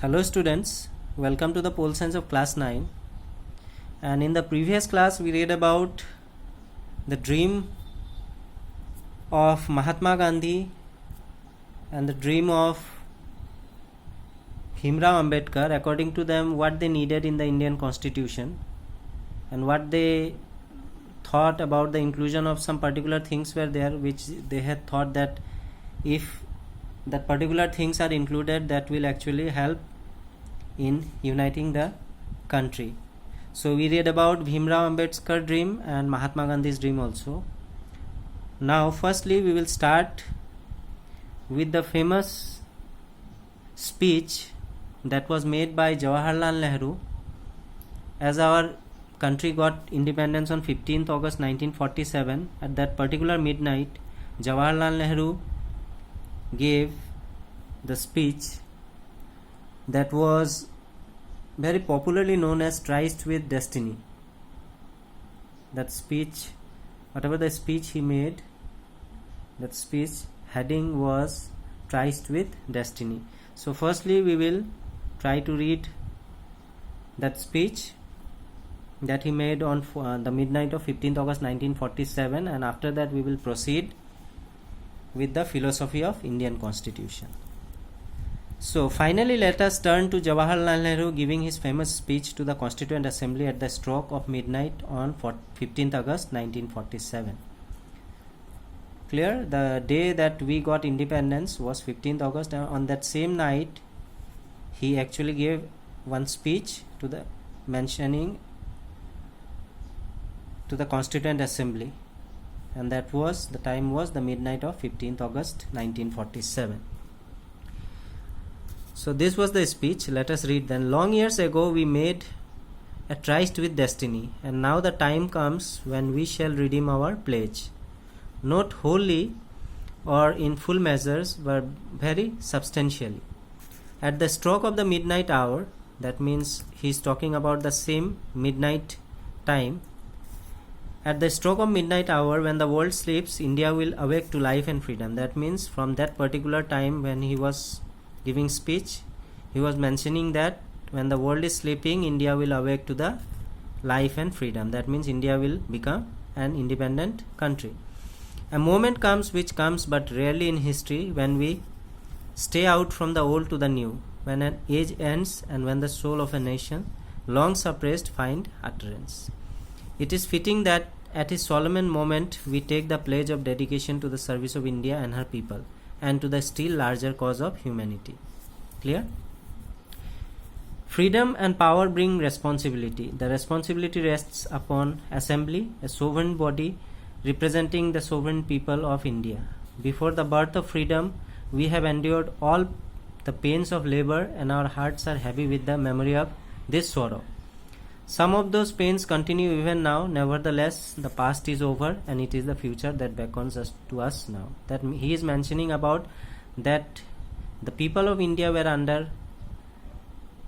Hello students, welcome to the Pole Science of class 9. And in the previous class we read about the dream of Mahatma Gandhi and the dream of Bhimrao Ambedkar. According to them, what they needed in the Indian constitution and what they thought about the inclusion of some particular things were there, which they had thought that if that particular things are included, that will actually help in uniting the country. So we read about Bhimrao Ambedkar dream and Mahatma Gandhi's dream also. Now firstly we will start with the famous speech that was made by Jawaharlal Nehru as our country got independence on 15th August 1947. At that particular midnight, Jawaharlal Nehru gave the speech that was very popularly known as Tryst with Destiny. That speech, whatever the speech he made, that speech heading was Tryst with Destiny. So firstly we will try to read that speech that he made on the midnight of 15th August 1947, and after that we will proceed with the philosophy of Indian Constitution. So finally let us turn to Jawaharlal Nehru giving his famous speech to the Constituent Assembly at the stroke of midnight on 15th August 1947. Clear? The day that we got independence was 15th August, and on that same night he actually gave one speech to the mentioning to the Constituent Assembly, and that was the time was the midnight of 15th August 1947. So this was the speech. Let us read then. Long years ago we made a tryst with destiny, and now the time comes when we shall redeem our pledge, not wholly or in full measures, but very substantially. At the stroke of the midnight hour, that means he is talking about the same midnight time. At the stroke of midnight hour, when the world sleeps, India will awake to life and freedom. That means from that particular time when he was giving speech, he was mentioning that when the world is sleeping, India will awake to the life and freedom. That means India will become an independent country. A moment comes which comes but rarely in history, when we stay out from the old to the new, when an age ends and when the soul of a nation, long suppressed, find utterance. It is fitting that at his solemn moment we take the pledge of dedication to the service of India and her people, and to the still larger cause of humanity. Clear? Freedom and power bring responsibility. The responsibility rests upon Assembly, a sovereign body representing the sovereign people of India. Before the birth of freedom, we have endured all the pains of labor, and our hearts are heavy with the memory of this sorrow. Some of those pains continue even now. Nevertheless, the past is over, and it is the future that beckons to us now. That he is mentioning about that the people of India were under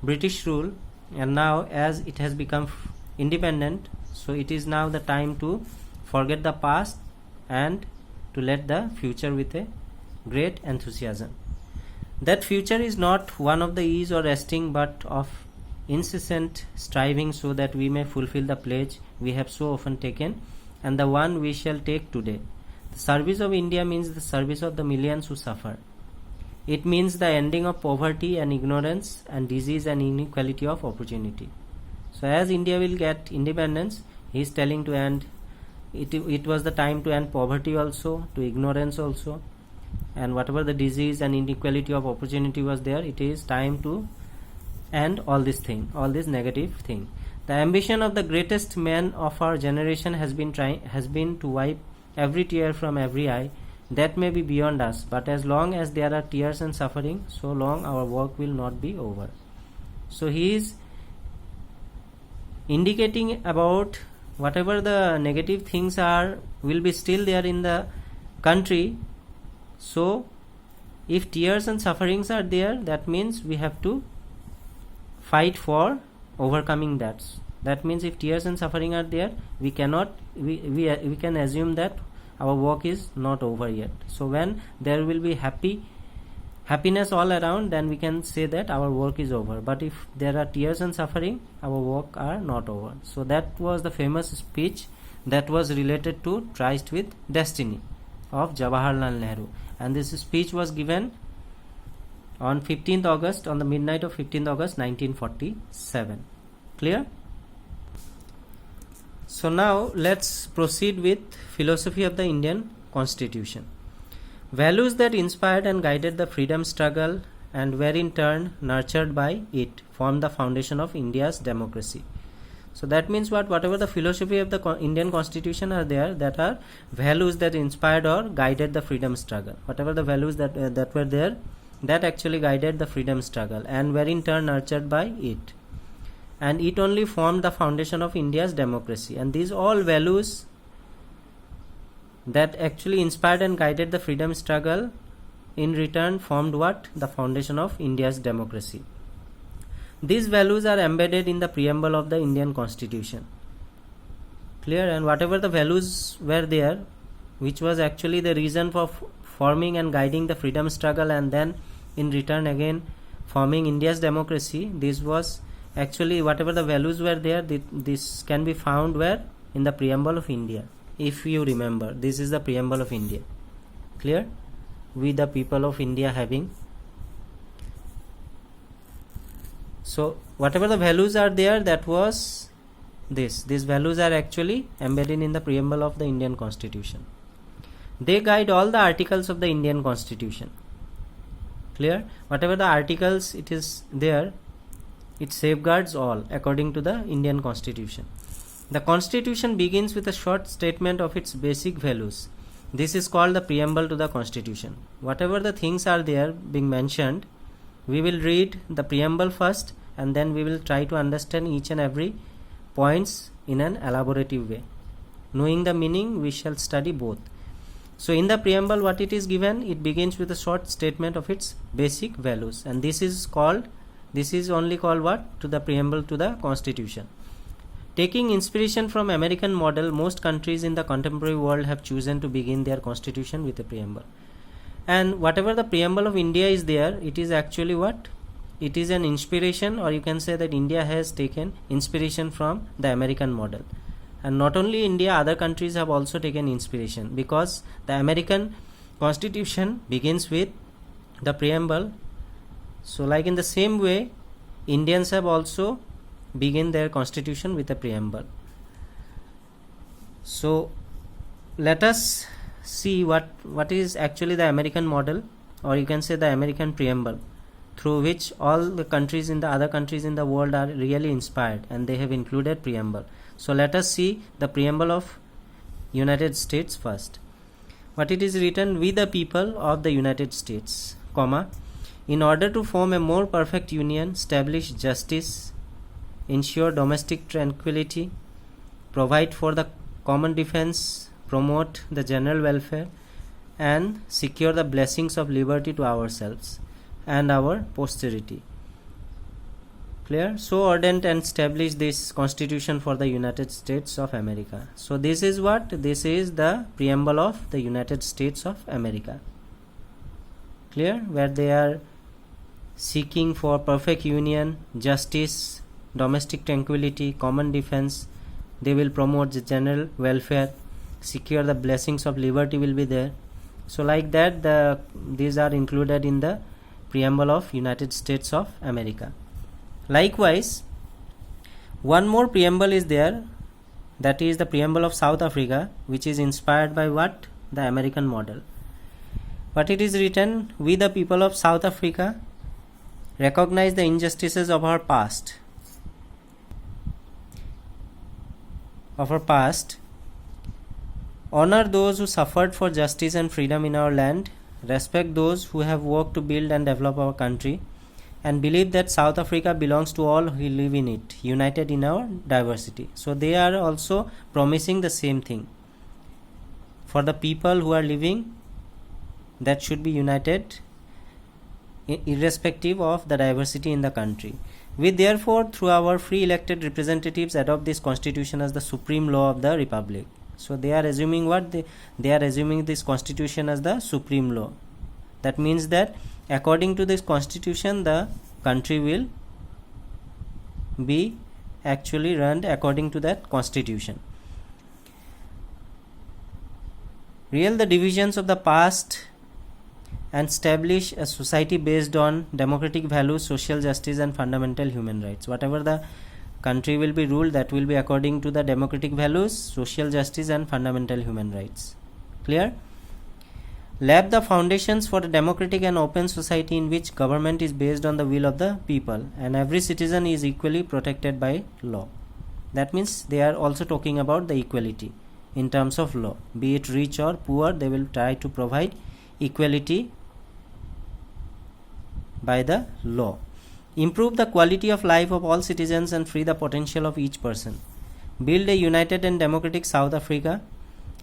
British rule, and now as it has become independent, so it is now the time to forget the past and to let the future with a great enthusiasm. That future is not one of the ease or resting, but of incessant striving, so that we may fulfill the pledge we have so often taken, and the one we shall take today. The service of India means the service of the millions who suffer. It means the ending of poverty and ignorance and disease and inequality of opportunity. So as India will get independence, he is telling to end it was the time to end poverty also, to ignorance also, and whatever the disease and inequality of opportunity was there, it is time to end all this negative thing. The ambition of the greatest man of our generation has been to wipe every tear from every eye. That may be beyond us, but as long as there are tears and suffering, so long our work will not be over. So he is indicating about whatever the negative things are will be still there in the country. So if tears and sufferings are there, that means we have to fight for overcoming that. That means if tears and suffering are there, we can assume that our work is not over yet. So when there will be happy happiness all around, then we can say that our work is over. But if there are tears and suffering, our work are not over. So that was the famous speech that was related to Tryst with Destiny of Jawaharlal Nehru, and this speech was given on 15th August, on the midnight of 15th August 1947. Clear? So now let's proceed with philosophy of the Indian Constitution. Values that inspired and guided the freedom struggle and were in turn nurtured by it form the foundation of India's democracy. So that means whatever the philosophy of the Indian Constitution are there, that are values that inspired or guided the freedom struggle. Whatever the values that were there, that actually guided the freedom struggle and were in turn nurtured by it. And it only formed the foundation of India's democracy. And these all values that actually inspired and guided the freedom struggle in return formed what? The foundation of India's democracy. These values are embedded in the preamble of the Indian Constitution. Clear? And whatever the values were there, which was actually the reason for forming and guiding the freedom struggle, and then in return again forming India's democracy, this was actually whatever the values were there, this can be found where? In the preamble of India. If you remember, this is the preamble of India. Clear? We the people of India having. So whatever the values are there, that was this. These values are actually embedded in the preamble of the Indian Constitution. They guide all the articles of the Indian Constitution. Clear? Whatever the articles it is there, it safeguards all according to the Indian Constitution. The Constitution begins with a short statement of its basic values. This is called the preamble to the Constitution. Whatever the things are there being mentioned, we will read the preamble first, and then we will try to understand each and every points in an elaborative way. Knowing the meaning, we shall study both. So in the preamble, what it is given, it begins with a short statement of its basic values, and this is only called what? To the preamble to the Constitution. Taking inspiration from American model, most countries in the contemporary world have chosen to begin their constitution with a preamble. And whatever the preamble of India is there, it is actually what? It is an inspiration, or you can say that India has taken inspiration from the American model. And not only India, other countries have also taken inspiration, because the American constitution begins with the preamble. So like in the same way, Indians have also begin their constitution with a preamble. So let us see what is actually the American model, or you can say the American preamble, through which all the countries in the other countries in the world are really inspired, and they have included preamble. So let us see the preamble of United States first. What it is written: we the people of the United States, comma, in order to form a more perfect union, establish justice, ensure domestic tranquility, provide for the common defense, promote the general welfare, and secure the blessings of liberty to ourselves and our posterity. Clear? So ordained and established this constitution for the United States of America. So this is what? This is the preamble of the United States of America. Clear? Where they are seeking for perfect union, justice, domestic tranquility, common defense. They will promote the general welfare, secure the blessings of liberty will be there. So like that, these are included in the preamble of United States of America. Likewise, one more preamble is there, that is the preamble of South Africa, which is inspired by what? The American model. But it is written: we the people of South Africa recognize the injustices of our past, honor those who suffered for justice and freedom in our land, respect those who have worked to build and develop our country, and believe that South Africa belongs to all who live in it, united in our diversity. So they are also promising the same thing. For the people who are living, that should be united irrespective of the diversity in the country. We therefore, through our free elected representatives, adopt this constitution as the supreme law of the republic. So they are assuming what? They are assuming this constitution as the supreme law. That means that according to this constitution the country will be actually run according to that constitution. The divisions of the past and establish a society based on democratic values, social justice and fundamental human rights. Whatever the country will be ruled, that will be according to the democratic values, social justice and fundamental human rights. Clear? Lay the foundations for a democratic and open society in which government is based on the will of the people and every citizen is equally protected by law. That means they are also talking about the equality in terms of law. Be it rich or poor, they will try to provide equality by the law. Improve the quality of life of all citizens and free the potential of each person. Build a united and democratic South Africa,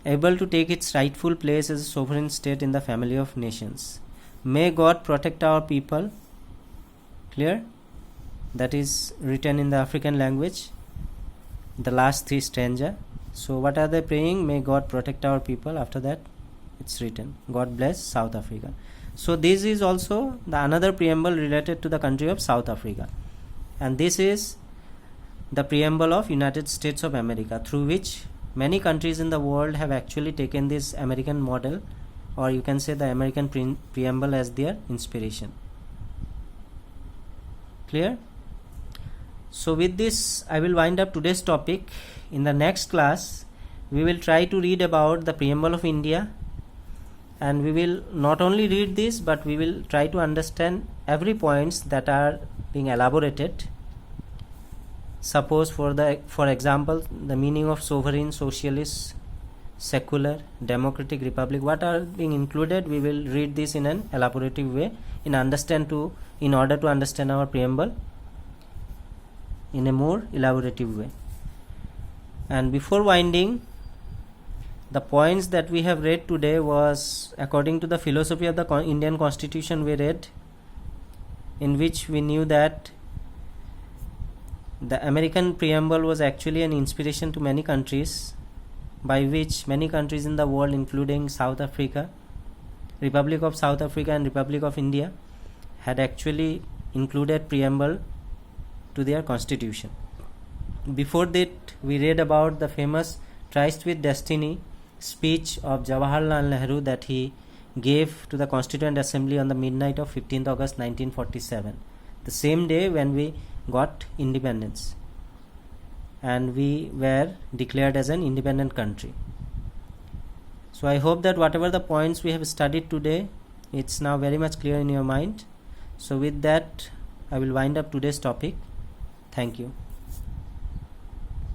able to take its rightful place as a sovereign state in the family of nations. May God protect our people. Clear? That is written in the African language, the last three stanza. So what are they praying? May God protect our people. After that it's written, God bless South Africa. So this is also the another preamble related to the country of South Africa, and this is the preamble of United States of America, through which many countries in the world have actually taken this American model, or you can say the American preamble, as their inspiration. Clear? So with this I will wind up today's topic. In the next class we will try to read about the preamble of India, and we will not only read this but we will try to understand every points that are being elaborated. Suppose for example the meaning of sovereign, socialist, secular, democratic, republic, what are being included, we will read this in an elaborative way in order to understand our preamble in a more elaborative way. And before winding, the points that we have read today was according to the philosophy of the Indian Constitution we read, in which we knew that the American preamble was actually an inspiration to many countries, by which many countries in the world, including South Africa, Republic of South Africa and Republic of India, had actually included preamble to their constitution. Before that we read about the famous Tryst with Destiny speech of Jawaharlal Nehru that he gave to the Constituent Assembly on the midnight of 15th August 1947, the same day when we got independence and we were declared as an independent country. So I hope that whatever the points we have studied today, it's now very much clear in your mind. So with that I will wind up today's topic. Thank you.